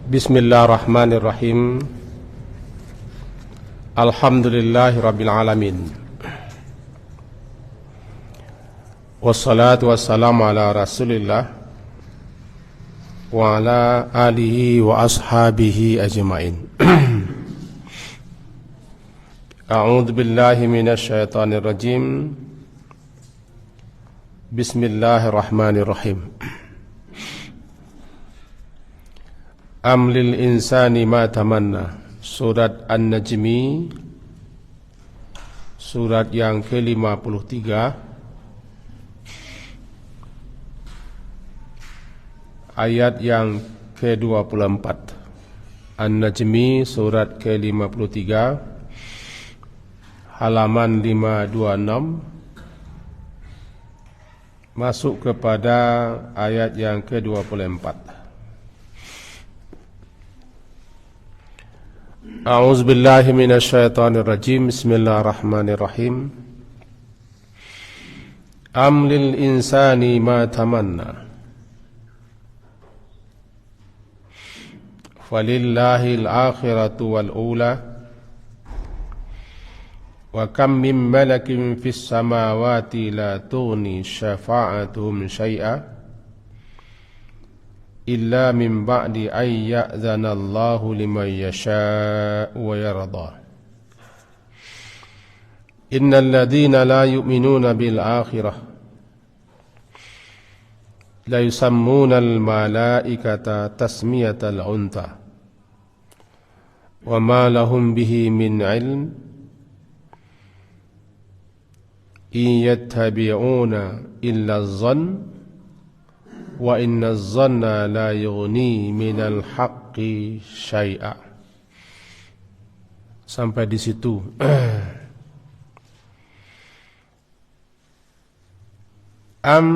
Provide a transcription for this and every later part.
Bismillahirrahmanirrahim. Alhamdulillahirabbil alamin. Wassalatu wassalamu ala Rasulillah wa ala alihi wa ashabihi ajma'in. A'udzu billahi minasy syaithanir rajim. Bismillahirrahmanirrahim. Amlil insani ma tamanna. Surat An-Najmi, surat yang ke-53, ayat yang ke-24. An-Najmi surat ke-53, halaman 526, masuk kepada ayat yang ke-24. A'udzu billahi minasy syaithanir rajim. Bismillahirrahmanirrahim. Am lil insani ma tamanna. Falillahil akhiratu wal ula. Wa kam min malakin fis samawati la tughni syafa'atuhum syai'a illa min ba'di ay ya'zana Allahu liman yasha'u wa yarda. Innal ladhina la yu'minuna bil akhirah la yusammuna al malaikata tasmiyatal unta wa ma lahum bihi min ilm in yattabi'una illa adh-dhann wa inna adh-dhanna la yughni minal haqqi syai'a. Sampai di situ. Am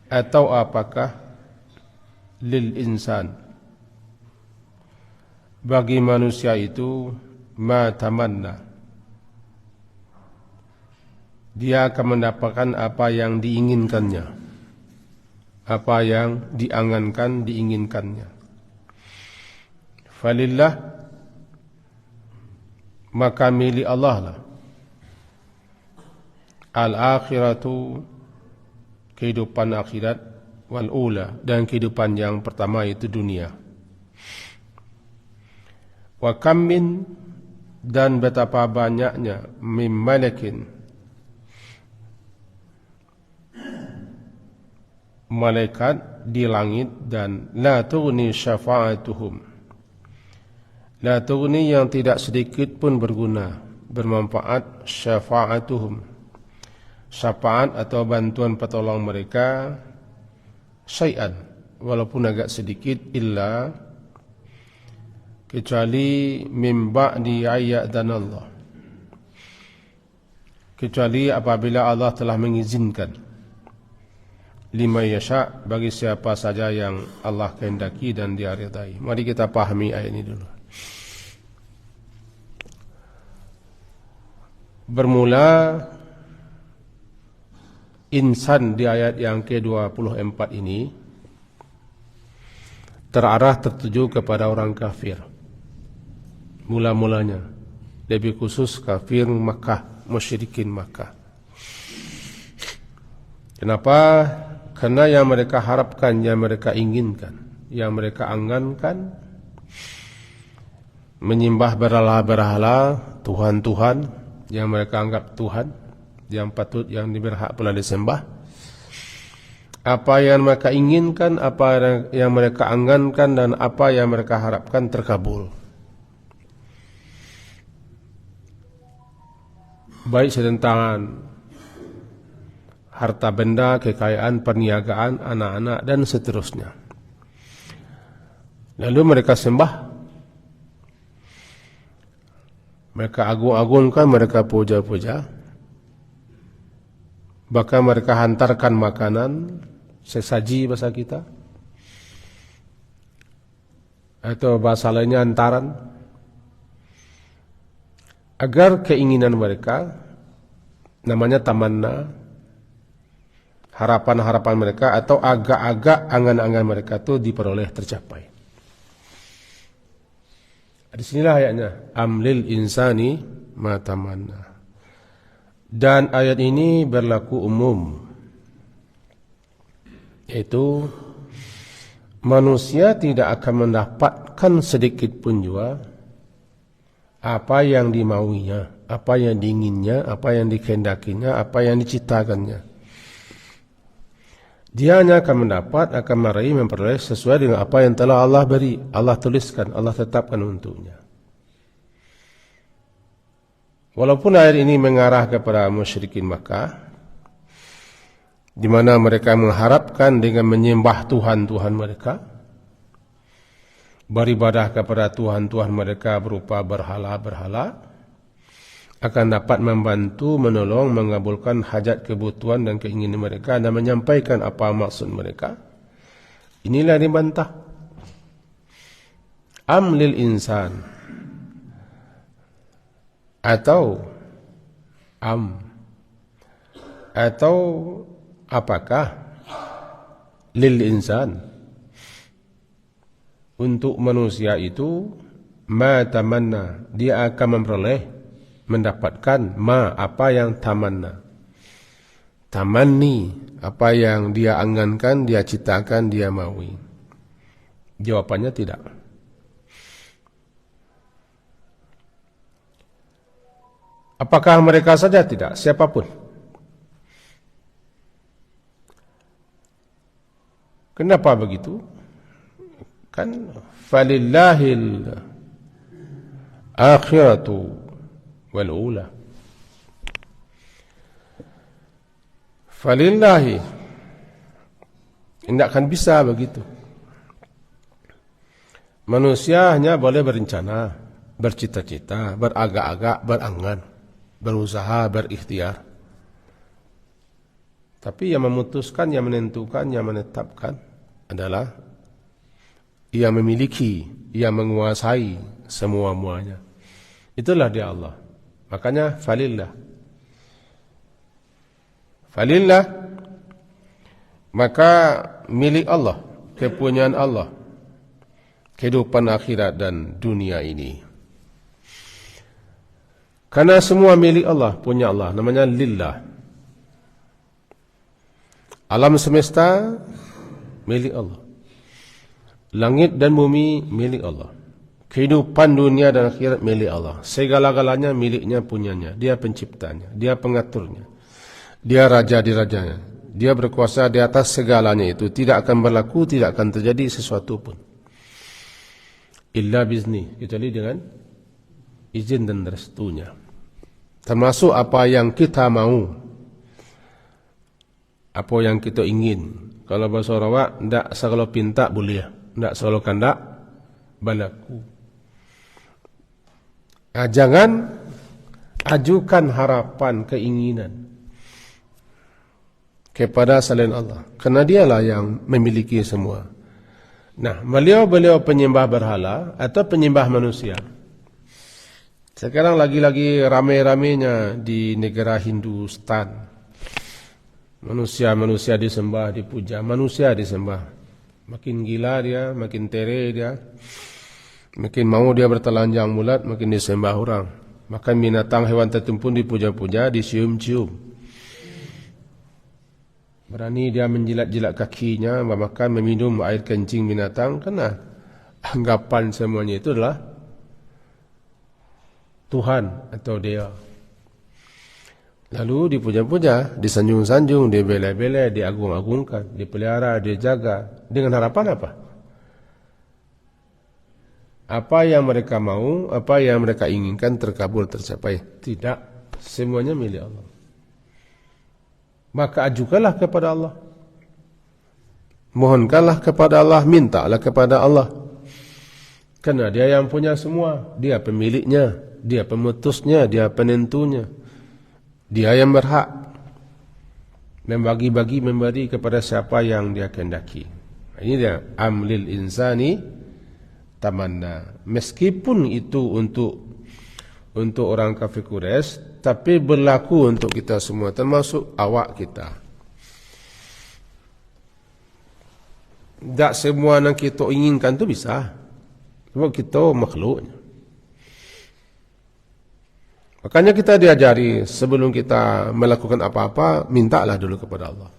atau apakah lil insan bagi manusia itu ma tamanna, dia akan mendapatkan apa yang diinginkannya, apa yang diangankan, diinginkannya. Falillah, maka milik Allah lah. Al-akhiratu, kehidupan akhirat, wal ula, dan kehidupan yang pertama itu dunia. Wa kam min, dan betapa banyaknya, mim malakin, malaikat di langit, dan la tughni syafa'atuhum, la tughni yang tidak sedikit pun berguna, bermanfaat, syafa'atuhum, syafaat atau bantuan petolong mereka, syai'an, walaupun agak sedikit, illa, kecuali min ba'di ayya'danallah, kecuali apabila Allah telah mengizinkan, lima yasha, bagi siapa saja yang Allah kehendaki dan Dia ridai. Mari kita pahami ayat ini dulu. Bermula insan di ayat yang ke-24 ini terarah tertuju kepada orang kafir. Mula-mulanya, lebih khusus kafir Makkah, musyrikin Makkah. Kenapa? Karena yang mereka harapkan, yang mereka inginkan, yang mereka angankan, menyembah berhala-berhala, Tuhan-Tuhan yang mereka anggap Tuhan, yang patut, yang berhak pula disembah. Apa yang mereka inginkan, apa yang mereka angankan, dan apa yang mereka harapkan terkabul. Baik sedentangan harta benda, kekayaan, perniagaan, anak-anak, dan seterusnya. Lalu mereka sembah, mereka agung-agungkan, mereka puja-puja, bahkan mereka hantarkan makanan, sesaji bahasa kita, atau bahasa lainnya hantaran, agar keinginan mereka, namanya tamanna, harapan-harapan mereka atau agak-agak angan-angan mereka itu diperoleh, tercapai. Di sinilah ayatnya, amlil insani ma tamanna. Dan ayat ini berlaku umum, yaitu manusia tidak akan mendapatkan sedikit pun juga apa yang dimauinya, apa yang diinginnya, apa yang dikehendakinya, apa yang diciptakannya. Dia hanya akan mendapat, akan meraih, memperoleh sesuai dengan apa yang telah Allah beri, Allah tuliskan, Allah tetapkan untuknya. Walaupun ayat ini mengarah kepada musyrikin Makkah, di mana mereka mengharapkan dengan menyembah Tuhan-Tuhan mereka, beribadah kepada Tuhan-Tuhan mereka berupa berhala-berhala, akan dapat membantu, menolong, mengabulkan hajat, kebutuhan dan keinginan mereka dan menyampaikan apa maksud mereka. Inilah dibantah. Amlil insan, atau atau apakah lil insan, untuk manusia itu ma tamanna, dia akan memperoleh, mendapatkan ma, apa yang tamanna, tamanni, apa yang dia angankan, dia ciptakan, dia maui. Jawapannya tidak. Apakah mereka saja? Tidak, siapapun. Kenapa begitu? Kan falillahil akhiratu wal ula. Falillahi, tidak akan bisa begitu. Manusia hanya boleh berencana, bercita-cita, beragak-agak, berangan, berusaha, berikhtiar. Tapi yang memutuskan, yang menentukan, yang menetapkan adalah ia memiliki, ia menguasai semua-muanya. Itulah dia Allah. Makanya falillah. Falillah, maka milik Allah, kepunyaan Allah, kehidupan akhirat dan dunia ini. Karena semua milik Allah, punya Allah, namanya lillah. Alam semesta milik Allah. Langit dan bumi milik Allah. Kehidupan dunia dan akhirat milik Allah. Segala-galanya miliknya, punyanya. Dia penciptanya, dia pengaturnya. Dia raja di rajanya. Dia berkuasa di atas segalanya itu. Tidak akan berlaku, tidak akan terjadi sesuatu pun. Illa bizni, kecuali dengan izin dan restunya. Termasuk apa yang kita mau, apa yang kita ingin. Kalau bahasa Sarawak, tidak selalu pinta boleh, tidak selalu kandak berlaku. Jangan ajukan harapan, keinginan kepada selain Allah, kerana dialah yang memiliki semua. Nah, beliau penyembah berhala atau penyembah manusia. Sekarang lagi-lagi ramai-ramainya di negara Hindustan. Manusia disembah, dipuja, manusia disembah. Makin gila dia, makin tere dia, makin mau dia bertelanjang bulat, makin disembah orang. Makan binatang, hewan tertentu pun dipuja-puja, disium-cium. Berani dia menjilat-jilat kakinya, makan, meminum air kencing binatang, karena anggapan semuanya itu adalah Tuhan atau dia. Lalu dipuja-puja, disanjung-sanjung, dibela-bela, diagung-agungkan, dipelihara, dijaga. Dengan harapan apa? Apa yang mereka mau, apa yang mereka inginkan terkabul, tercapai. Tidak, semuanya milik Allah. Maka ajukanlah kepada Allah. Mohonkanlah kepada Allah, mintalah kepada Allah. Karena dia yang punya semua. Dia pemiliknya, dia pemutusnya, dia penentunya. Dia yang berhak membagi-bagi, memberi kepada siapa yang dia kehendaki. Ini dia amlil insani tamanna. Meskipun itu untuk orang kafir Quraisy, tapi berlaku untuk kita semua, termasuk awak kita. Tak semua yang kita inginkan tu bisa. Sebab kita makhluk. Makanya kita diajari sebelum kita melakukan apa-apa, mintalah dulu kepada Allah.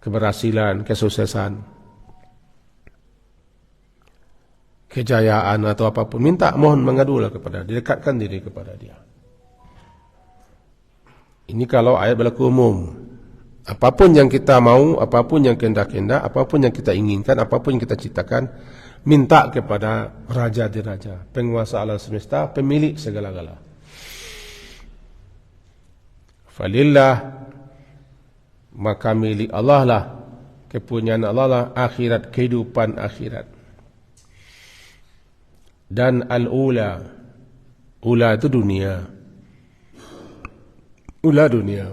Keberhasilan, kesuksesan, kejayaan atau apapun, mohon mengadulah kepada dia, dekatkan diri kepada dia. Ini kalau ayat berlaku umum. Apapun yang kita mau, apapun yang kehendak-kehendak, apapun yang kita inginkan, apapun yang kita ciptakan, minta kepada Raja di Raja, penguasa alam semesta, pemilik segala-gala. Falillah, maka milik Allah lah, kepunyaan Allah lah akhirat, kehidupan akhirat. Dan al-ula, ula itu dunia, ula dunia,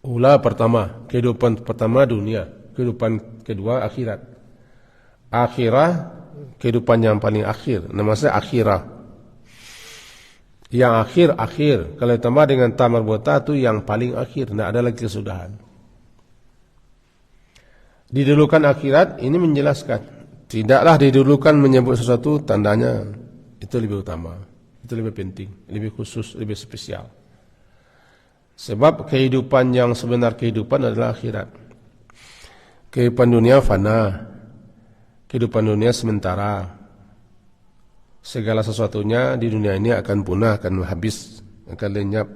ula pertama, kehidupan pertama dunia, kehidupan kedua akhirat. Akhirah, kehidupan yang paling akhir, namanya akhirah. Yang akhir, kalau ditambah dengan tamar buta itu yang paling akhir, tidak ada lagi kesudahan. Didulukan akhirat, ini menjelaskan. Tidaklah didulukan menyebut sesuatu, tandanya itu lebih utama, itu lebih penting, lebih khusus, lebih spesial. Sebab kehidupan yang sebenar kehidupan adalah akhirat. Kehidupan dunia fana, kehidupan dunia sementara. Segala sesuatunya di dunia ini akan punah, akan habis, akan lenyap.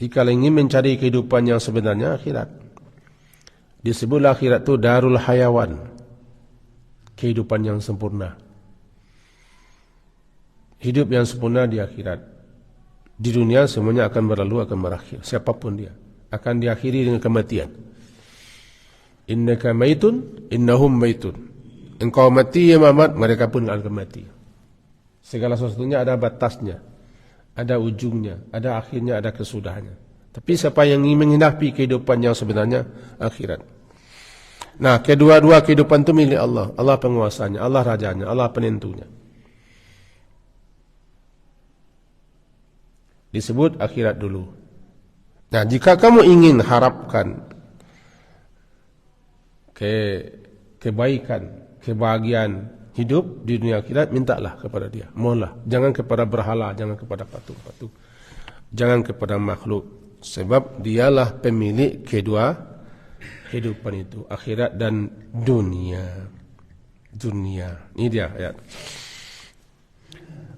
Jika ingin mencari kehidupan yang sebenarnya, akhirat. Disebutlah akhirat itu darul hayawan, kehidupan yang sempurna. Hidup yang sempurna di akhirat. Di dunia semuanya akan berlalu, akan berakhir. Siapapun dia akan diakhiri dengan kematian. Innaka maitun, innahum maitun. Engkau mati ya Muhammad, mereka pun akan mati. Segala sesuatunya ada batasnya, ada ujungnya, ada akhirnya, ada kesudahannya. Tapi siapa yang ingin menghidupi kehidupan yang sebenarnya, akhirat. Nah, kedua-dua kehidupan itu milik Allah. Allah penguasanya, Allah rajanya, Allah penentunya. Disebut akhirat dulu. Nah, jika kamu ingin harapkan kebaikan, kebahagiaan hidup di dunia akhirat, mintalah kepada dia, mohonlah. Jangan kepada berhala, jangan kepada patung-patung, jangan kepada makhluk. Sebab dialah pemilik kedua kehidupan itu, akhirat dan dunia. Dunia, ini dia ayat.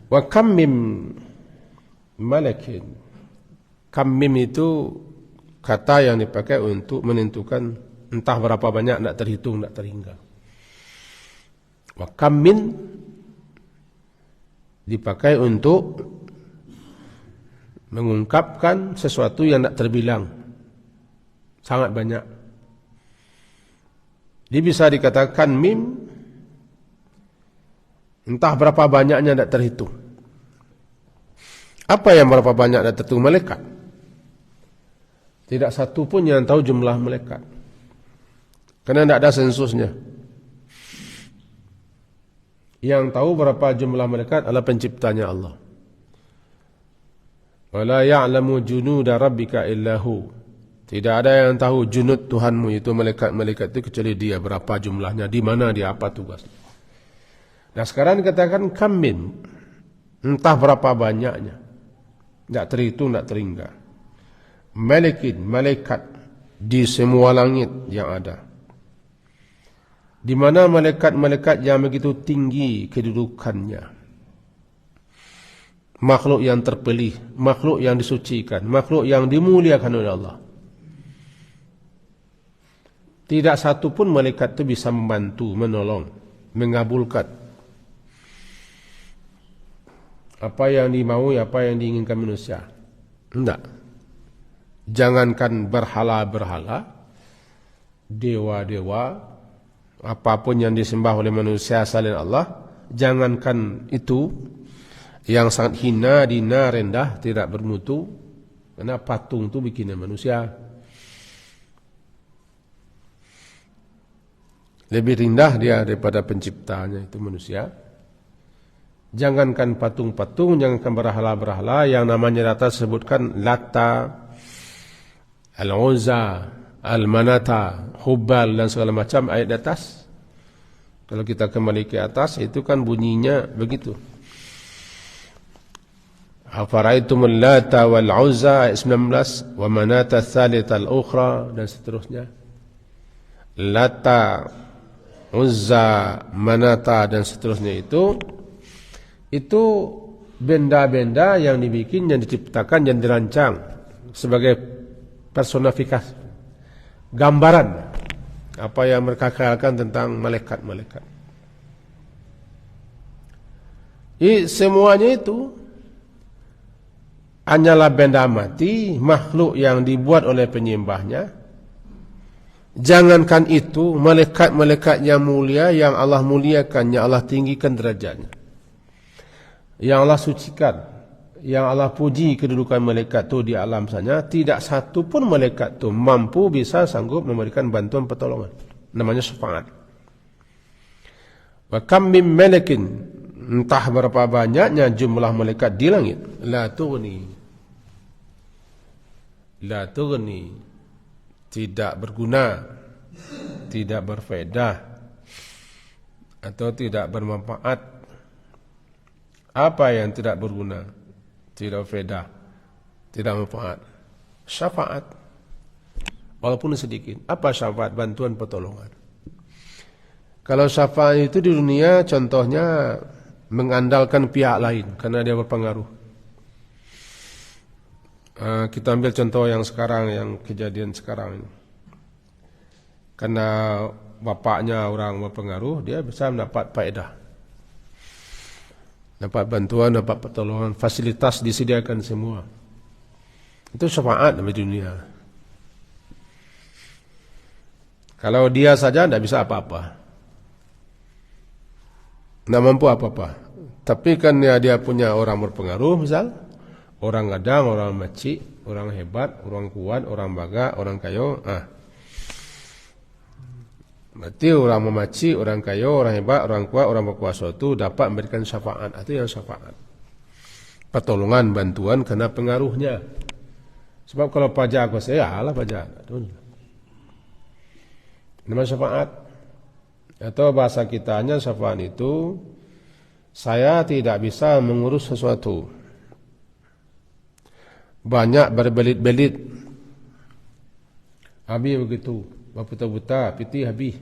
Wa kam mim malakin. Kam mim itu kata yang dipakai untuk menentukan entah berapa banyak, nak terhitung, nak terhingga. Wa kam min dipakai untuk mengungkapkan sesuatu yang tak terbilang, sangat banyak. Dia bisa dikatakan mim, entah berapa banyaknya tak terhitung. Apa yang berapa banyak tak terhitung? Malaikat. Tidak satu pun yang tahu jumlah malaikat, karena tidak ada sensusnya. Yang tahu berapa jumlah malaikat adalah penciptanya Allah. Wala ya'lamu junuda rabbika illahu. Tidak ada yang tahu junud Tuhanmu, itu malaikat-malaikat itu, kecuali dia, berapa jumlahnya, di mana dia, apa tugasnya. Nah, sekarang dikatakan kamin, entah berapa banyaknya, tidak terhitung, tidak terhingga. Malaikat di semua langit yang ada. Di mana malaikat-malaikat yang begitu tinggi kedudukannya. Makhluk yang terpilih, makhluk yang disucikan, makhluk yang dimuliakan oleh Allah. Tidak satu pun malaikat itu bisa membantu, menolong, mengabulkan apa yang dimaui, apa yang diinginkan manusia. Tidak. Jangankan berhala-berhala, dewa-dewa, apapun yang disembah oleh manusia selain Allah, jangankan itu, yang sangat hina, dina, rendah, tidak bermutu, karena patung itu bikinnya manusia. Lebih rendah dia daripada penciptanya, itu manusia. Jangankan patung-patung, jangankan berhala-berhala, yang namanya data sebutkan Lata, Al-Uzza, Al-Manata, Hubal dan segala macam ayat di atas. Kalau kita kembali ke atas, itu kan bunyinya begitu. Afara'aitumul Lata wal Uzza ayat 19, wa manata tsalitsah al-ukhra, dan seterusnya. Lata, Uzza, Manata, dan seterusnya itu benda-benda yang dibikin, yang diciptakan, yang dirancang sebagai personifikasi, gambaran apa yang mereka khayalan tentang malaikat-malaikat. Semuanya itu hanyalah benda mati, makhluk yang dibuat oleh penyembahnya. Jangankan itu, malaikat-malaikat yang mulia, yang Allah muliakan, yang Allah tinggikan derajatnya, yang Allah sucikan, yang Allah puji kedudukan malaikat itu di alam sana, tidak satu pun malaikat itu mampu bisa sanggup memberikan bantuan pertolongan. Namanya syafaat. Wa kam min malakin, entah berapa banyaknya jumlah malaikat di langit, la tughni, tidak berguna, tidak berfaedah, atau tidak bermanfaat. Apa yang tidak berguna, tidak berfaedah, tidak manfaat? Syafaat, walaupun sedikit. Apa syafaat? Bantuan pertolongan. Kalau syafaat itu di dunia, contohnya mengandalkan pihak lain karena dia berpengaruh. Kita ambil contoh yang sekarang, yang kejadian sekarang ini. Karena bapaknya orang berpengaruh, dia bisa mendapat faedah, dapat bantuan, dapat pertolongan, fasilitas disediakan semua. Itu syafaat di dunia. Kalau dia saja tidak bisa apa-apa, tidak mampu apa-apa. Tapi kan dia punya orang berpengaruh, misal orang gadang, orang macik, orang hebat, orang kuat, orang baga, orang kayo. Berarti orang memaci, orang kayo, orang hebat, orang kuat, orang berkuasa itu dapat memberikan syafaat. Itu yang syafaat. Pertolongan, bantuan karena pengaruhnya. Sebab kalau pajak aku saya, alah pajak. Nama syafaat. Atau bahasa kitanya syafaat itu, saya tidak bisa mengurus sesuatu. Banyak berbelit-belit, habis begitu, buta-buta, piti habis,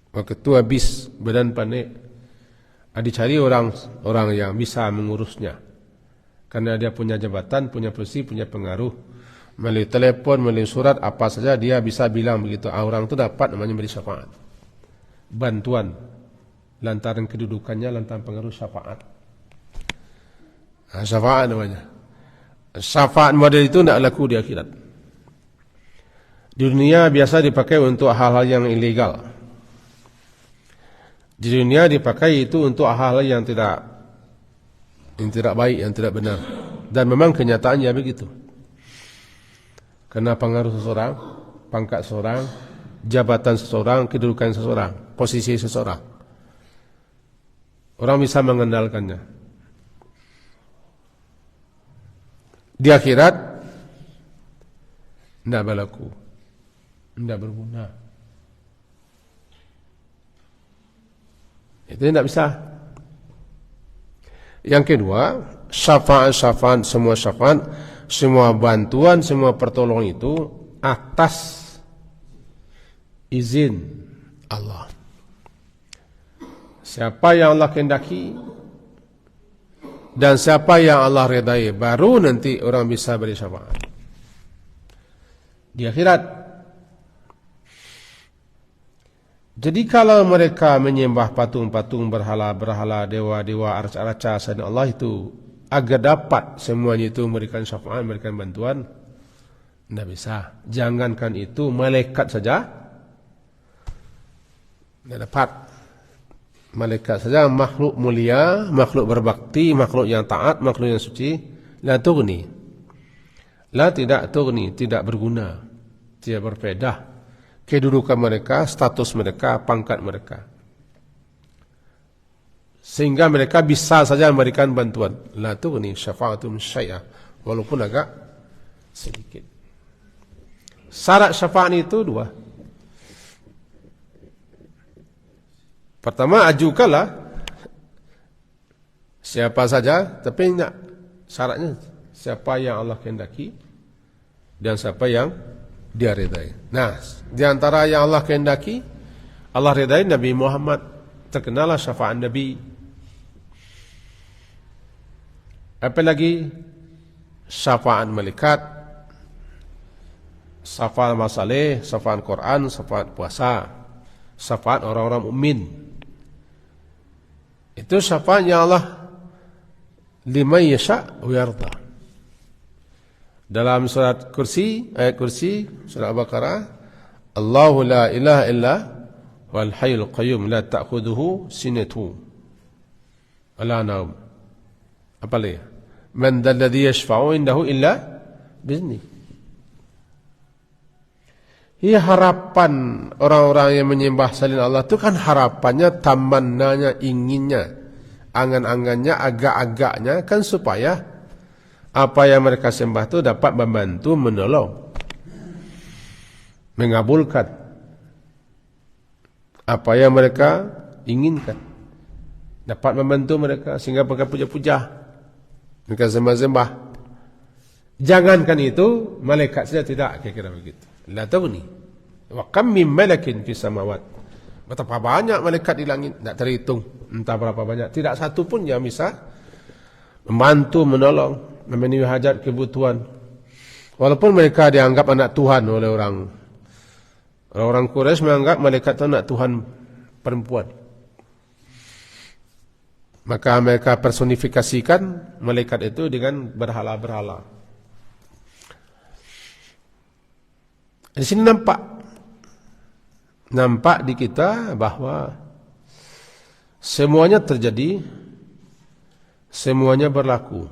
begitu habis, badan panik. Dicari orang yang bisa mengurusnya, karena dia punya jabatan, punya posisi, punya pengaruh, melalui telepon, melalui surat, apa saja dia bisa bilang begitu. Orang itu dapat namanya beri syafaat, bantuan, lantaran kedudukannya, lantaran pengaruh syafaat. Syafaat namanya. Syafaat model itu tidak laku di akhirat. Di dunia biasa dipakai untuk hal-hal yang ilegal. Di dunia dipakai itu untuk hal-hal yang tidak baik, yang tidak benar. Dan memang kenyataannya begitu. Karena pengaruh seseorang, pangkat seseorang, jabatan seseorang, kedudukan seseorang, posisi seseorang, orang bisa mengandalkannya. Di akhirat tidak berlaku, tidak berguna. Itu tidak bisa. Yang kedua, syafaat, semua bantuan, semua pertolongan itu atas izin Allah. Siapa yang Allah kehendaki dan siapa yang Allah redai, baru nanti orang bisa beri syafaat di akhirat. Jadi kalau mereka menyembah patung-patung, berhala-berhala, dewa-dewa, arca-arca selain Allah itu, agar dapat semuanya itu memberikan syafaat, memberikan bantuan, tidak bisa. Jangankan itu, malaikat saja tidak dapat. Malaikat saja makhluk mulia, makhluk berbakti, makhluk yang taat, makhluk yang suci, la tughni. La tidak tughni, tidak berguna, tidak berfaedah. Kedudukan mereka, status mereka, pangkat mereka. Sehingga mereka bisa saja memberikan bantuan. La tughni syafa'atum syai'ah, walaupun agak sedikit. Syarat syafaat itu dua. Pertama, ajukanlah siapa saja, tapi enggak syaratnya siapa yang Allah kehendaki dan siapa yang Dia ridai. Nah, di antara yang Allah kehendaki, Allah ridai Nabi Muhammad, terkenalah syafaat Nabi. Apalagi syafaat malaikat, syafaat masalih, syafaat Quran, syafaat puasa, syafaat orang-orang mukmin. Itu syafaat yang Allah liman yasha' wa yarda. Dalam surat kursi, ayat kursi, surah Al-Baqarah, Allahu la ilaha illa wal hayyul qayyum la ta'khudhuhu sinatun wa la nawm. Apa lagi? Man dhal ladzi yashfa'u indahu illa bi'izni. Ia harapan orang-orang yang menyembah selain Allah itu kan harapannya, tamannanya, inginnya, angan-angannya, agak-agaknya kan supaya apa yang mereka sembah itu dapat membantu, menolong, mengabulkan apa yang mereka inginkan, dapat membantu mereka sehingga mereka puja-puja, mereka sembah-sembah. Jangankan itu, malaikat saja tidak, kira-kira begitu. La taghni wa kam min malakin fis samawat. Betapa banyak malaikat di langit, tidak terhitung, entah berapa banyak, tidak satu pun yang bisa membantu, menolong, memenuhi hajat kebutuhan. Walaupun mereka dianggap anak Tuhan oleh orang Quraisy, menganggap malaikat itu anak Tuhan perempuan. Maka mereka personifikasikan malaikat itu dengan berhala-berhala. Di sini nampak di kita bahwa semuanya terjadi, semuanya berlaku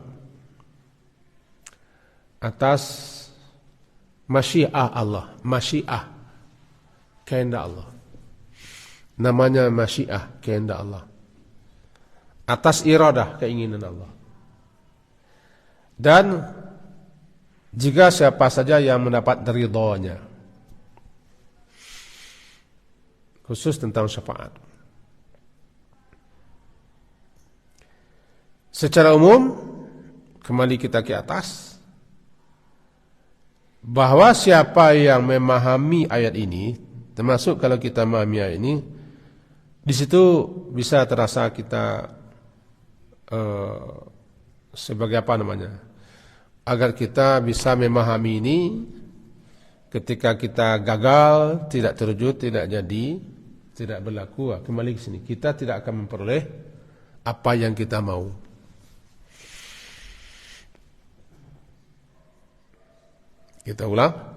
atas masyiah Allah, masyiah kehendak Allah. Namanya masyiah kehendak Allah. Atas iradah, keinginan Allah. Dan jika siapa saja yang mendapat ridhonya, khusus tentang syafaat. Secara umum, kembali kita ke atas, bahwa siapa yang memahami ayat ini, termasuk kalau kita memahami ayat ini, di situ bisa terasa kita sebagai apa namanya, agar kita bisa memahami ini. Ketika kita gagal, tidak terwujud, tidak jadi, tidak berlaku, kembali ke sini, kita tidak akan memperoleh apa yang kita mau. Kita ulang.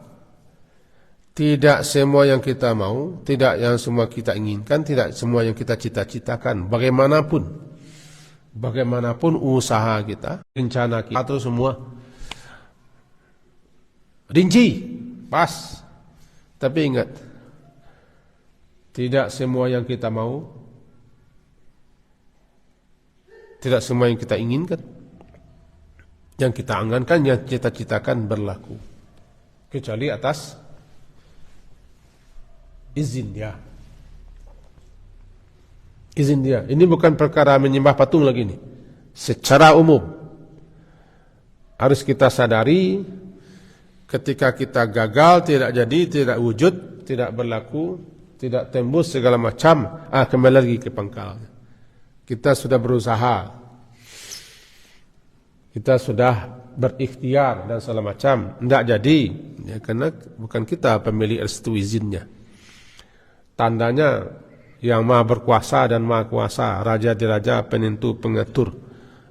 Tidak semua yang kita mau, tidak yang semua kita inginkan, tidak semua yang kita cita-citakan, bagaimanapun usaha kita, rencana kita, atau semua rinci, pas. Tapi ingat, tidak semua yang kita mau, tidak semua yang kita inginkan, yang kita angankan, yang cita-citakan berlaku, kecuali atas izin dia. Izin dia. Ini bukan perkara menyembah patung lagi nih. Secara umum harus kita sadari, ketika kita gagal, tidak jadi, tidak wujud, tidak berlaku, tidak tembus segala macam, kembali lagi ke pangkal. Kita sudah berusaha, kita sudah berikhtiar dan segala macam, tidak jadi, ya, karena bukan kita pemilik restu izinnya. Tandanya yang maha berkuasa dan maha kuasa, raja diraja, penentu pengatur,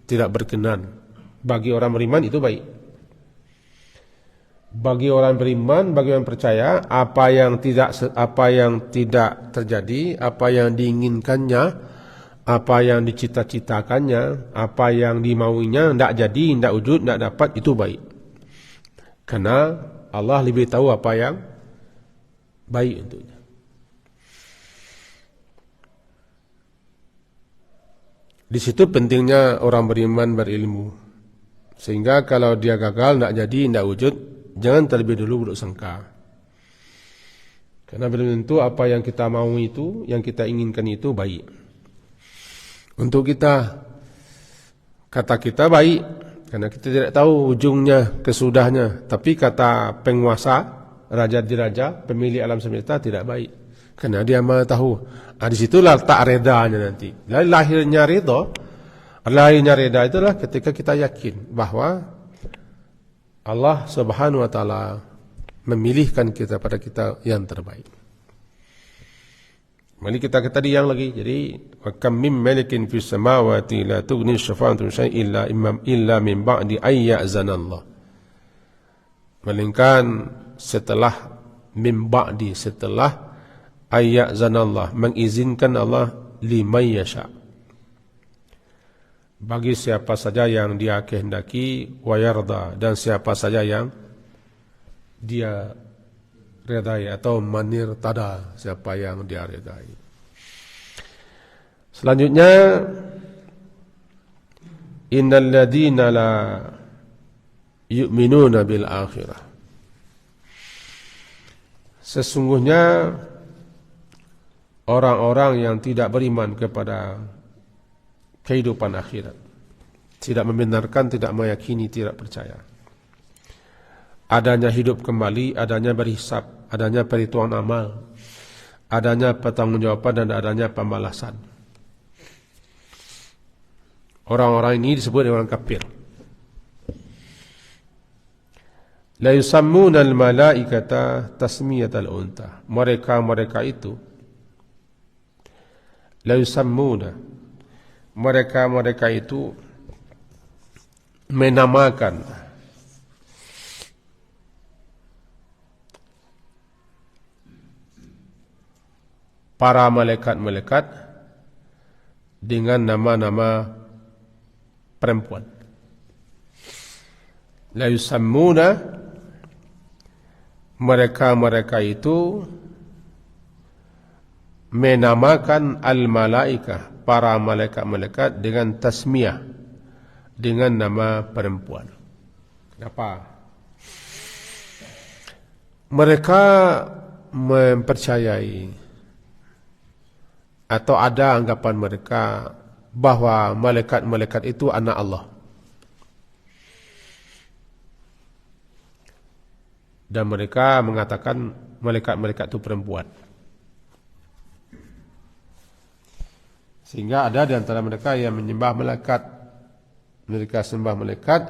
tidak berkenan. Bagi orang beriman itu baik. Bagi orang beriman, bagi orang percaya, apa yang tidak terjadi, apa yang diinginkannya, apa yang dicita-citakannya, apa yang dimauinya, tidak jadi, tidak wujud, tidak dapat, itu baik. Karena Allah lebih tahu apa yang baik untuknya. Di situ pentingnya orang beriman berilmu. Sehingga kalau dia gagal, tidak jadi, tidak wujud, jangan terlebih dulu buruk sangka. Karena belum tentu apa yang kita mau itu, yang kita inginkan itu baik. Untuk kita, kata kita baik, karena kita tidak tahu ujungnya, kesudahnya. Tapi kata penguasa, raja diraja, pemilik alam semesta tidak baik. Karena dia maha tahu. Di situlah tak redanya nanti. Lahirnya reda itulah ketika kita yakin bahwa Allah Subhanahu wa taala memilihkan kita pada kita yang terbaik. Mari kita ke tadi yang lagi. Jadi wa kam min malikin fis samawati la tughni syafa'atuhum syai'an illa min ba'di ay ya'zana Allah. Melainkan setelah min ba'di, setelah ay ya'zana Allah, mengizinkan Allah liman yasha, bagi siapa saja yang dia kehendaki, wa yarda, dan siapa saja yang dia redai atau manirtada, siapa yang dia redai. Selanjutnya, innal ladina la yu'minuna bil akhirah. Sesungguhnya orang-orang yang tidak beriman kepada kehidupan akhirat, tidak membenarkan, tidak meyakini, tidak percaya adanya hidup kembali, adanya berhisab, adanya perhitungan amal, adanya pertanggungjawaban, dan adanya pembalasan. Orang-orang ini disebut orang kafir. La yusammuna al-malaikata tasmiyatal unta. Mereka itu la yusammuna, mereka itu menamakan para malaikat-malaikat dengan nama-nama perempuan. La yusammuna, mereka itu menamakan al-malaikah, para malaikat-malaikat dengan tasmiyah, dengan nama perempuan. Kenapa? Mereka mempercayai atau ada anggapan mereka bahwa malaikat-malaikat itu anak Allah. Dan mereka mengatakan malaikat-malaikat itu perempuan. Sehingga ada di antara mereka yang menyembah malaikat. Mereka sembah malaikat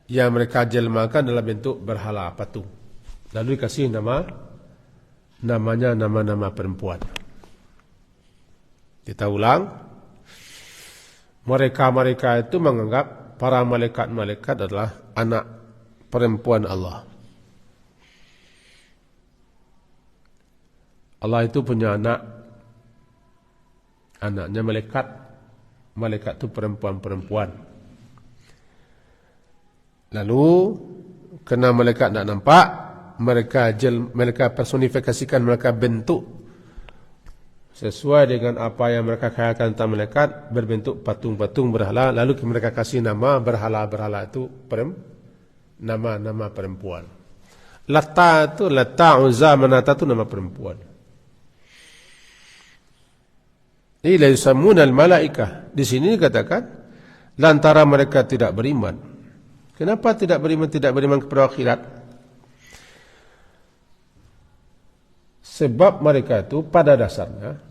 yang mereka jelmakan dalam bentuk berhala, patung. Lalu dikasih namanya nama-nama perempuan. Kita ulang, mereka itu menganggap para malaikat-malaikat adalah anak perempuan Allah. Allah itu punya anak, anaknya malaikat itu perempuan-perempuan. Lalu, karena malaikat tidak nampak, mereka personifikasikan, mereka bentuk sesuai dengan apa yang mereka khayakan tentang malaikat, berbentuk patung-patung berhala. Lalu mereka kasih nama berhala-berhala itu nama-nama perempuan. Lata, Uzza, Manata itu nama perempuan. Ila yusammuna al-malaikah. Di sini dikatakan lantaran mereka tidak beriman. Kenapa tidak beriman kepada akhirat? Sebab mereka itu pada dasarnya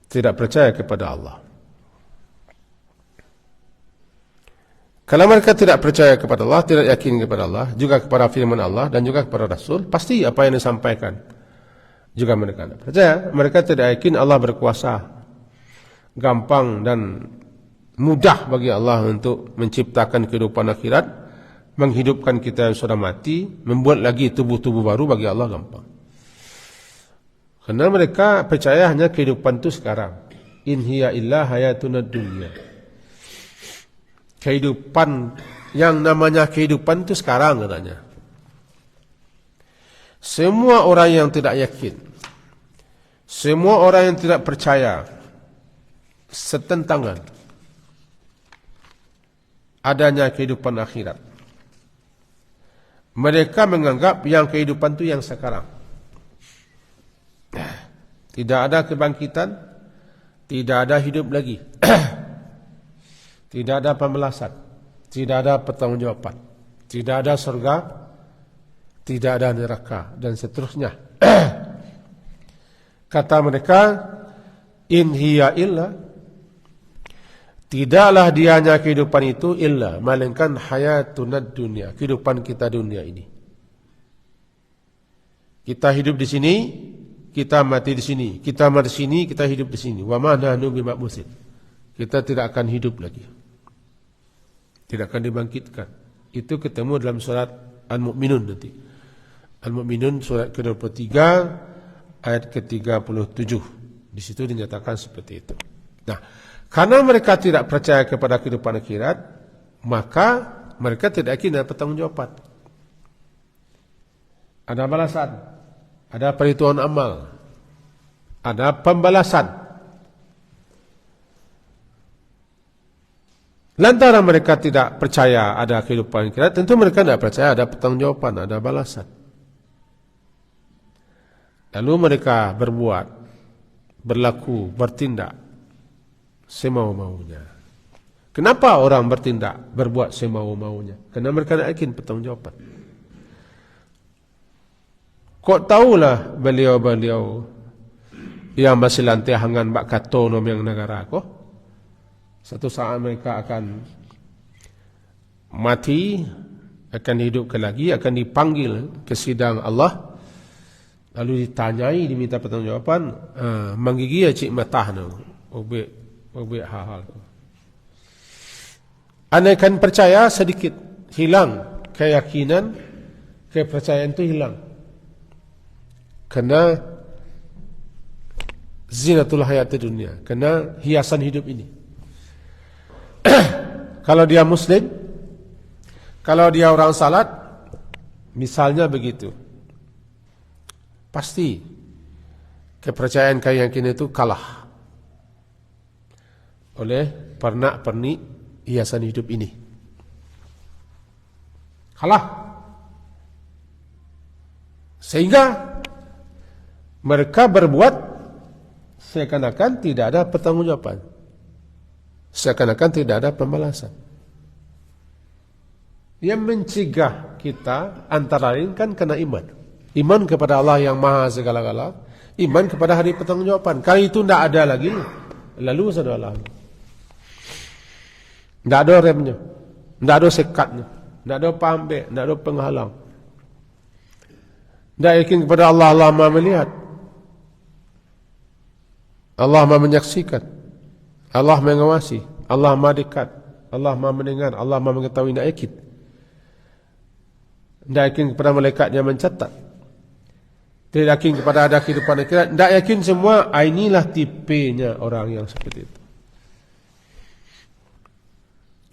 tidak percaya kepada Allah. Kalau mereka tidak percaya kepada Allah, tidak yakin kepada Allah, juga kepada firman Allah dan juga kepada Rasul, pasti apa yang disampaikan juga mereka tidak percaya. Mereka tidak yakin Allah berkuasa, gampang dan mudah bagi Allah untuk menciptakan kehidupan akhirat, menghidupkan kita yang sudah mati, membuat lagi tubuh-tubuh baru bagi Allah gampang. Karena mereka percaya hanya kehidupan itu sekarang. In hiya illa hayatuna dunya. Kehidupan yang namanya kehidupan itu sekarang katanya. Semua orang yang tidak yakin, semua orang yang tidak percaya, setentangan adanya kehidupan akhirat. Mereka menganggap yang kehidupan itu yang sekarang. Tidak ada kebangkitan, tidak ada hidup lagi. Tidak ada pembalasan, tidak ada pertanggungjawaban, tidak ada surga, tidak ada neraka, dan seterusnya. Kata mereka, in hiya illa, tidaklah dia hanya kehidupan itu illa, melainkan hayatunad dunia, kehidupan kita dunia ini. Kita hidup di sini, kita mati di sini, kita mati di sini, kita hidup di sini. Wa ma nahnu bimab'utsin. Kita tidak akan hidup lagi, tidak akan dibangkitkan. Itu ketemu dalam surat Al-Mu'minun nanti. Al-Mu'minun surat ke-23 ayat ke-37. Di situ dinyatakan seperti itu. Nah, karena mereka tidak percaya kepada kehidupan akhirat, maka mereka tidak yakin ada pertanggungjawaban. Ada balasan, ada perhitungan amal, ada pembalasan. Lantaran mereka tidak percaya ada kehidupan akhirat, tentu mereka tidak percaya ada pertanggungjawaban, ada balasan. Lalu mereka berbuat, berlaku, bertindak semau-maunya. Kenapa orang bertindak, berbuat semau-maunya? Karena mereka tidak yakin pertanggungjawaban. Kok tahulah beliau-beliau yang masih lantai hangan bak kato nom yang negara ko? Satu saat mereka akan mati, akan hidup lagi, akan dipanggil ke sidang Allah. Lalu ditanyai, diminta pertanggungjawaban, menggigi cik matah no, obek hal-hal. Anda akan percaya sedikit, hilang keyakinan, kepercayaan itu hilang. Karena zinatul hayat dunia, karena hiasan hidup ini. Kalau dia muslim, kalau dia orang salat, misalnya begitu, pasti kepercayaan keyakinan itu kalah oleh pernak-pernik hiasan hidup ini. Kalah. Sehingga mereka berbuat seakan-akan tidak ada pertanggungjawaban, seakan-akan tidak ada pembalasan. Yang mencegah kita antara lain kan karena iman. Iman kepada Allah yang maha segala-gala, iman kepada hari pertanggungjawaban. Kalau itu tidak ada lagi, lalu saudara, tidak ada remnya, tidak ada sekatnya, tidak ada pambek, tidak ada penghalang. Tidak yakin kepada Allah, Allah maha melihat, Allah maha menyaksikan, Allah mengawasi, Allah maha dekat, Allah maha mendengar, Allah maha mengetahui. Tidak yakin. Tidak yakin kepada malaikat yang mencatat, tidak yakin kepada ada kehidupan akhirat, tidak yakin semua. Inilah tipenya orang yang seperti itu.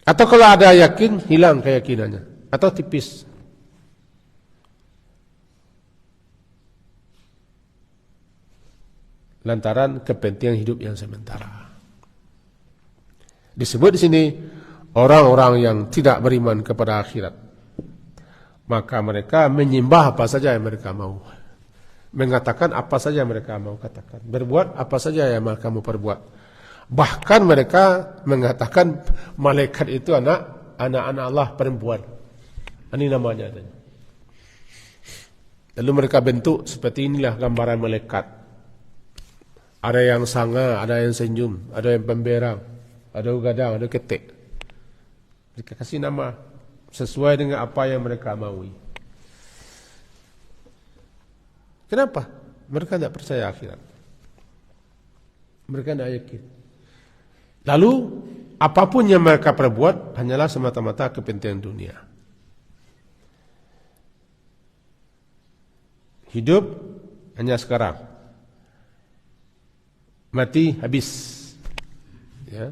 Atau kalau ada yakin, hilang keyakinannya, atau tipis. Lantaran kepentingan hidup yang sementara. Disebut di sini orang-orang yang tidak beriman kepada akhirat, maka mereka menyembah apa saja yang mereka mau, mengatakan apa saja yang mereka mau katakan, berbuat apa saja yang mereka mau perbuat. Bahkan mereka mengatakan malaikat itu anak-anak Allah perempuan. Ini namanya. Lalu mereka bentuk seperti inilah gambaran malaikat. Ada yang sanga, ada yang senyum, ada yang pemberang, ada gadang, ada ketek. Mereka kasih nama sesuai dengan apa yang mereka maui. Kenapa? Mereka tidak percaya akhirat. Mereka tidak yakin. Lalu apapun yang mereka perbuat hanyalah semata-mata kepentingan dunia. Hidup hanya sekarang. Mati habis, ya,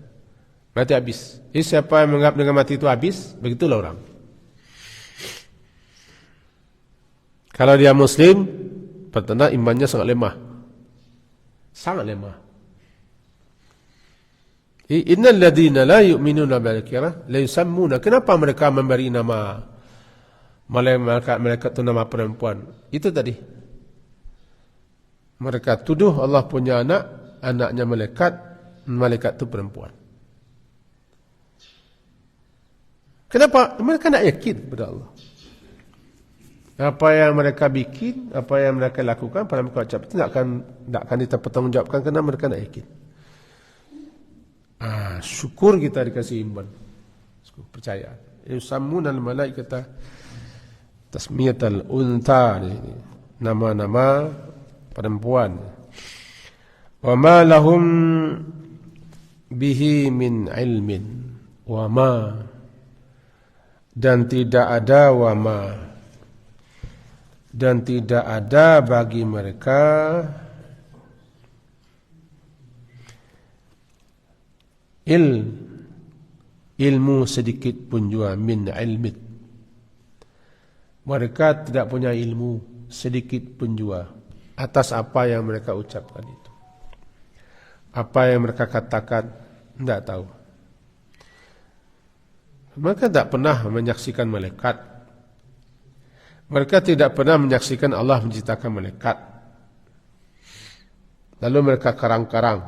mati habis. Jadi siapa yang menganggap dengan mati itu habis, begitulah orang. Kalau dia Muslim, pertanda imannya sangat lemah, sangat lemah. Innal ladzina la yu'minuna bil akhirah la yusammuna. Kenapa mereka memberi nama malaikat itu nama perempuan? Itu tadi. Mereka tuduh Allah punya anak, anaknya malaikat, malaikat itu perempuan. Kenapa? Mereka tidak yakin kepada Allah. Apa yang mereka bikin, apa yang mereka lakukan, pada mereka ucap itu tidak akan dipertanggungjawabkan karena mereka tidak yakin. Syukur kita dikasih iman, percaya. Yusammunal malaikata tasmiyatal unta, nama-nama perempuan. Wa ma lahum bihi min ilmin, wa ma, dan tidak ada, wa ma, dan tidak ada bagi mereka ilmu sedikit pun juga, min ilmin. Mereka tidak punya ilmu sedikit pun juga atas apa yang mereka ucapkan itu. Apa yang mereka katakan, tidak tahu. Mereka tidak pernah menyaksikan malaikat. Mereka tidak pernah menyaksikan Allah menciptakan malaikat. Lalu mereka karang-karang.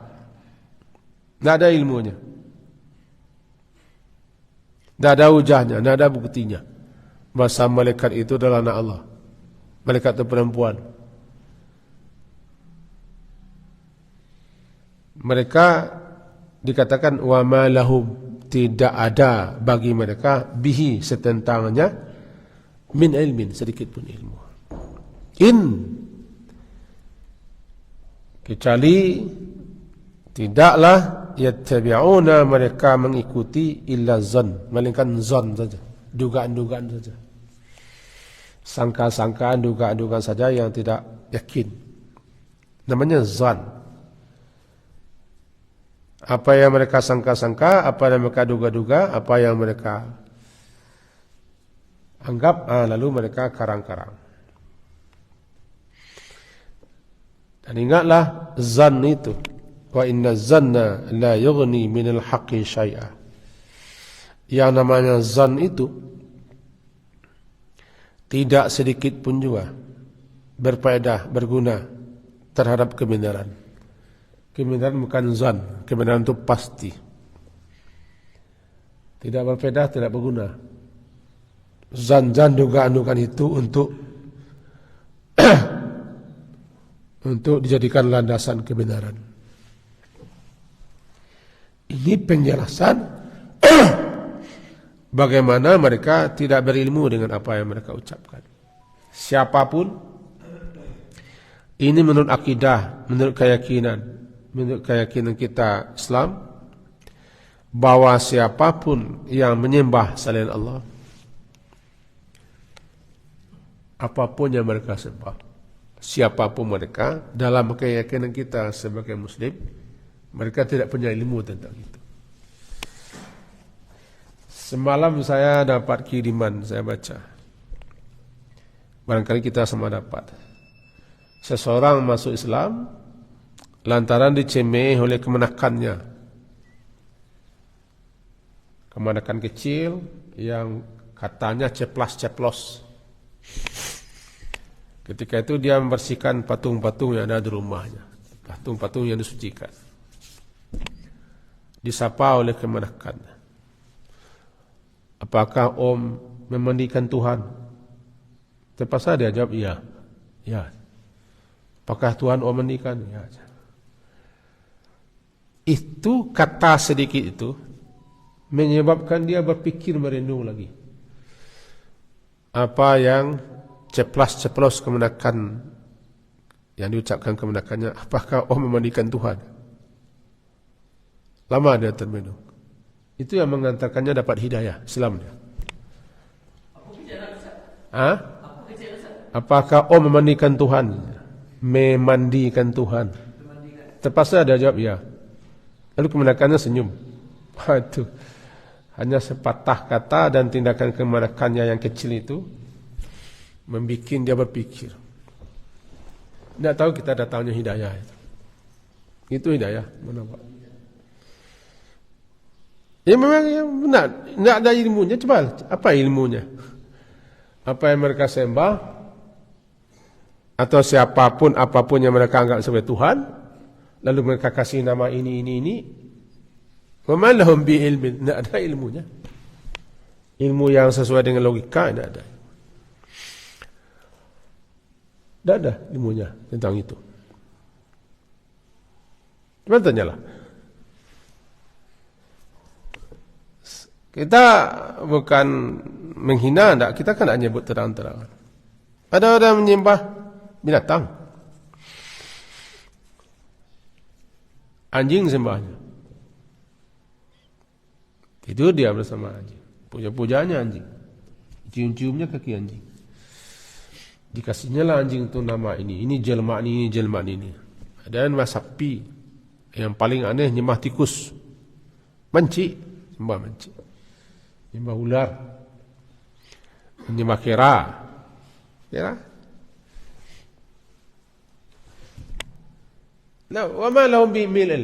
Tidak ada ilmunya. Tidak ada hujahnya, tidak ada buktinya. Bahasa malaikat itu adalah anak Allah. Malaikat itu perempuan. Mereka dikatakan wa ma lahum, tidak ada bagi mereka bihi setentangnya min ilmin, sedikit pun ilmu. Kecuali tidaklah yattabi'una, mereka mengikuti illa zan, melainkan zan saja, dugaan-dugaan saja, sangka-sangkaan, dugaan-dugaan saja yang tidak yakin. Namanya zan. Apa yang mereka sangka-sangka, apa yang mereka duga-duga, apa yang mereka anggap, lalu mereka karang-karang. Dan ingatlah zan itu, wa inna zanna la yughni minal haqqi syai'a. Yang namanya zan itu tidak sedikit pun juga berfaedah, berguna terhadap kebenaran. Kebenaran bukan zan, kebenaran itu pasti. Tidak berfaedah, tidak berguna. Zan-zan, dugaan-dugaan itu untuk dijadikan landasan kebenaran. Ini penjelasan bagaimana mereka tidak berilmu dengan apa yang mereka ucapkan. Siapapun, ini menurut akidah, menurut keyakinan kita Islam, bahwa siapapun yang menyembah selain Allah, apapun yang mereka sembah, siapapun mereka, dalam keyakinan kita sebagai Muslim, mereka tidak punya ilmu tentang itu. Semalam saya dapat kiriman, saya baca. Barangkali kita semua dapat. Seseorang masuk Islam lantaran dicemeh oleh kemenakannya. Kemenakan kecil yang katanya ceplas-ceplos. Ketika itu dia membersihkan patung-patung yang ada di rumahnya, patung-patung yang disucikan. Disapa oleh kemenakan. Apakah Om memandikan Tuhan? Terpaksa dia jawab iya. Ya. Apakah Tuhan Om mandikan? Ya. Itu kata sedikit itu menyebabkan dia berpikir merenung lagi. Apa yang ceplas-ceplos kemenakan yang diucapkan kemenakannya, apakah Om memandikan Tuhan? Lama dia termenung. Itu yang mengantarkannya dapat hidayah Islam dia. Apakah Om memandikan Tuhan? Memandikan Tuhan. Terpaksa dia jawab ya. Lalu kemenakannya senyum. Itu hanya sepatah kata dan tindakan kemenakannya yang kecil itu membuat dia berpikir. Tidak tahu kita datangnya hidayah itu. Itu hidayah. Mana Pak? Ya memang ya benar. Tidak ada ilmunya. Coba apa ilmunya? Apa yang mereka sembah atau siapapun apapun yang mereka anggap sebagai Tuhan, lalu mereka kasih nama ini. Wa ma lahum bi ilmin, tidak ada ilmunya. Ilmu yang sesuai dengan logika tidak ada. Tidak ada ilmunya tentang itu. Cuma tanyalah. Kita bukan menghina, enggak. Kita kan tidak nyebut terang-terangan. Ada orang menyembah binatang. Anjing sembahnya. Tidur dia bersama anjing. Puja-pujanya anjing. Cium-ciumnya kaki anjing. Dikasihnya lah anjing itu nama ini. Ini jelma ini, jelma ini. Ada yang nyembah sapi. Yang paling aneh nyembah tikus. Menci. Nyembah menci. Nyembah ular. Nyembah kera. Kera. Nah, wa ma lahum bi ilm.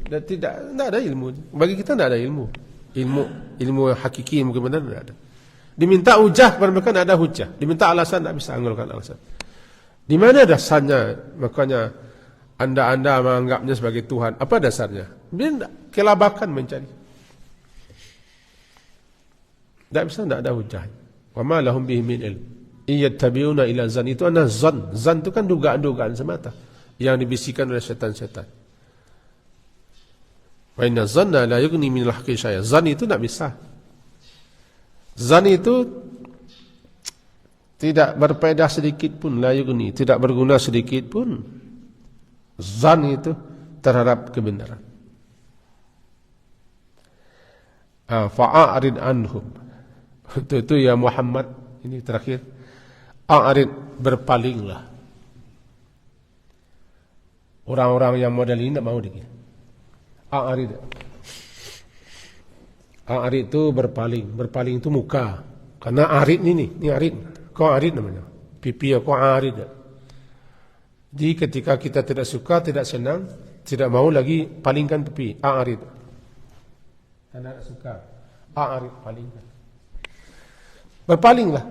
Tidak ada ilmu. Bagi kita tidak ada ilmu. Ilmu yang hakiki, ilmu kebenaran tidak ada. Diminta hujah kepada mereka tidak ada hujah. Diminta alasan tidak bisa anggarkan alasan. Di mana dasarnya? Makanya anda menganggapnya sebagai Tuhan. Apa dasarnya? Dia kelabakan mencari. Tidak bisa, tidak ada hujah. Wa ma lahum bihi min ilm. Iyattabi'una ila zan. Itu adalah zan. Zan itu kan dugaan-dugaan semata yang dibisikkan oleh setan-setan. Wa inna zanna la yughni minal haqqi syai'an. Zan itu tidak bisa. Zan itu tidak berfaedah sedikit pun, la yughni, tidak berguna sedikit pun. Zan itu terhadap kebenaran. Fa'arid anhum. Itu ya Muhammad, ini terakhir. A'rid, berpalinglah. Orang-orang yang model ini tidak mau dikit. A'rid. A'rid itu berpaling. Berpaling itu muka. Karena arid ini arid. Kau arid namanya. Pipi kau arid. Jadi ketika kita tidak suka, tidak senang, tidak mau lagi, palingkan pipi. A'rid. Karena tidak suka. A'rid, palingkan. Berpalinglah.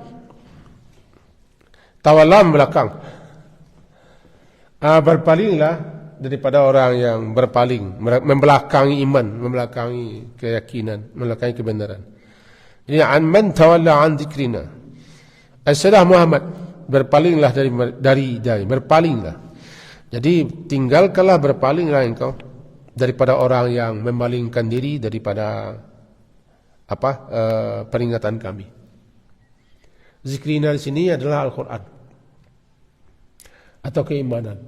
Tawalam belakang. Berpalinglah daripada orang yang berpaling, membelakangi iman, membelakangi keyakinan, membelakangi kebenaran. Jadi man tawalla an dzikrina. As-sadah Muhammad, berpalinglah dari berpalinglah. Jadi tinggalkanlah, berpalinglah engkau daripada orang yang memalingkan diri daripada peringatan kami. Zikrina di sini adalah Al-Quran atau keimanan.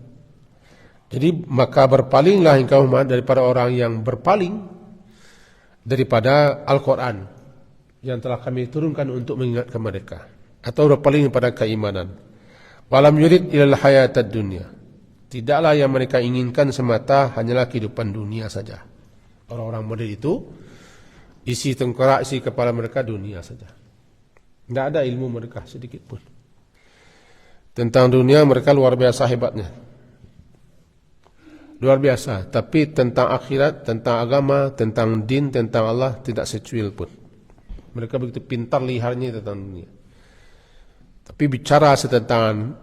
Jadi maka berpalinglah engkau Muhammad daripada orang yang berpaling daripada Al-Quran yang telah kami turunkan untuk mengingatkan mereka, atau berpaling daripada keimanan. Walam yurid ilal hayatad dunya. Tidaklah yang mereka inginkan semata hanyalah kehidupan dunia saja. Orang-orang model itu isi tengkorak, isi kepala mereka dunia saja. Tidak ada ilmu mereka sedikit pun. Tentang dunia mereka luar biasa hebatnya. Luar biasa. Tapi tentang akhirat, tentang agama, tentang din, tentang Allah tidak secuil pun. Mereka begitu pintar liharnya tentang dunia. Tapi bicara tentang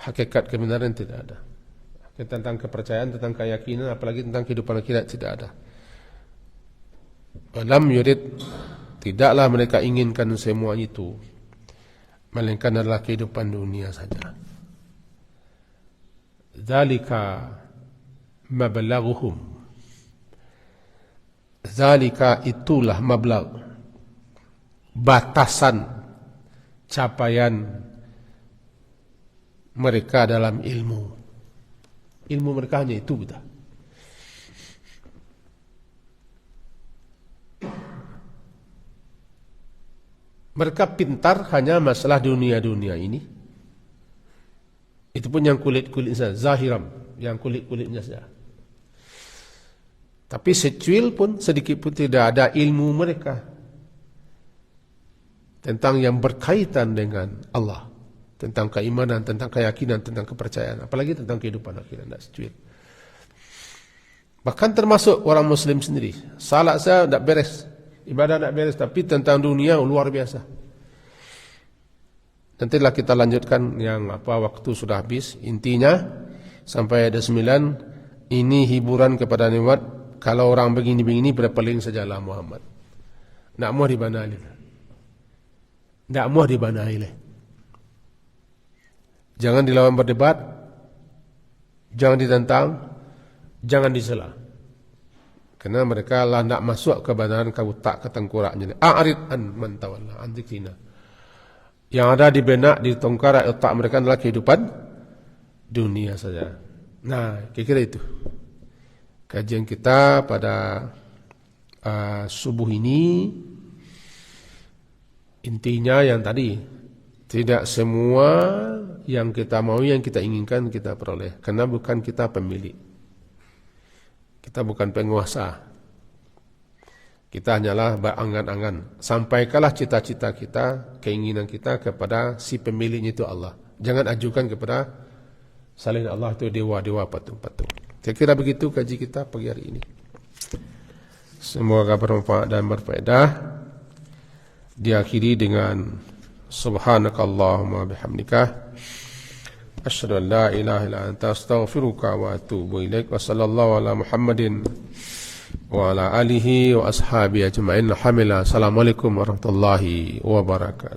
hakikat kebenaran tidak ada. Tentang kepercayaan, tentang keyakinan, apalagi tentang kehidupan akhirat tidak ada. Alam yurid, tidaklah mereka inginkan semua itu, melainkan adalah kehidupan dunia saja. Zalika mablaghuhum. Zalika itulah mablagh, batasan capaian mereka dalam ilmu. Ilmu mereka hanya itu sudah. Mereka pintar hanya masalah dunia-dunia ini. Itu pun yang kulit-kulit saja, zahiram, yang kulit-kulitnya saja. Tapi secuil pun, sedikit pun tidak ada ilmu mereka tentang yang berkaitan dengan Allah, tentang keimanan, tentang keyakinan, tentang kepercayaan, apalagi tentang kehidupan akhirat, tidak secuil. Bahkan termasuk orang Muslim sendiri, salat saya tidak beres, ibadah tidak beres, tapi tentang dunia luar biasa. Nantilah kita lanjutkan yang waktu sudah habis. Intinya sampai ada 9, ini hiburan kepada nikmat. Kalau orang begini-begini berpaling sajalah Muhammad. Nak mau dibanai. Nak mau dibanai. Jangan dilawan berdebat, jangan ditentang, jangan disela. Karena mereka lah nak masuk kebenaran kau tak ketengkoraknya. A'rid an man tawalla an dzikrina. Yang ada di benak, di tongkar otak mereka adalah kehidupan dunia saja. Nah, kira-kira itu kajian kita pada subuh ini. Intinya yang tadi, tidak semua yang kita mau, yang kita inginkan kita peroleh. Karena bukan kita pemilik, kita bukan penguasa. Kita hanyalah berangan-angan. Sampaikanlah cita-cita kita, keinginan kita kepada si pemiliknya itu Allah. Jangan ajukan kepada selain Allah itu dewa-dewa, patung-patung. Saya kira begitu kaji kita pagi hari ini. Semoga bermanfaat dan berfaedah. Diakhiri dengan subhanakallahumma bihamdika asyhadu an la ilaha illa anta astaghfiruka wa atubu ilaik. Wa sallallahu ala Muhammadin wa ala alihi wa ashabihi ajma'in. Alhamdulillah. Assalamualaikum warahmatullahi wabarakatuh.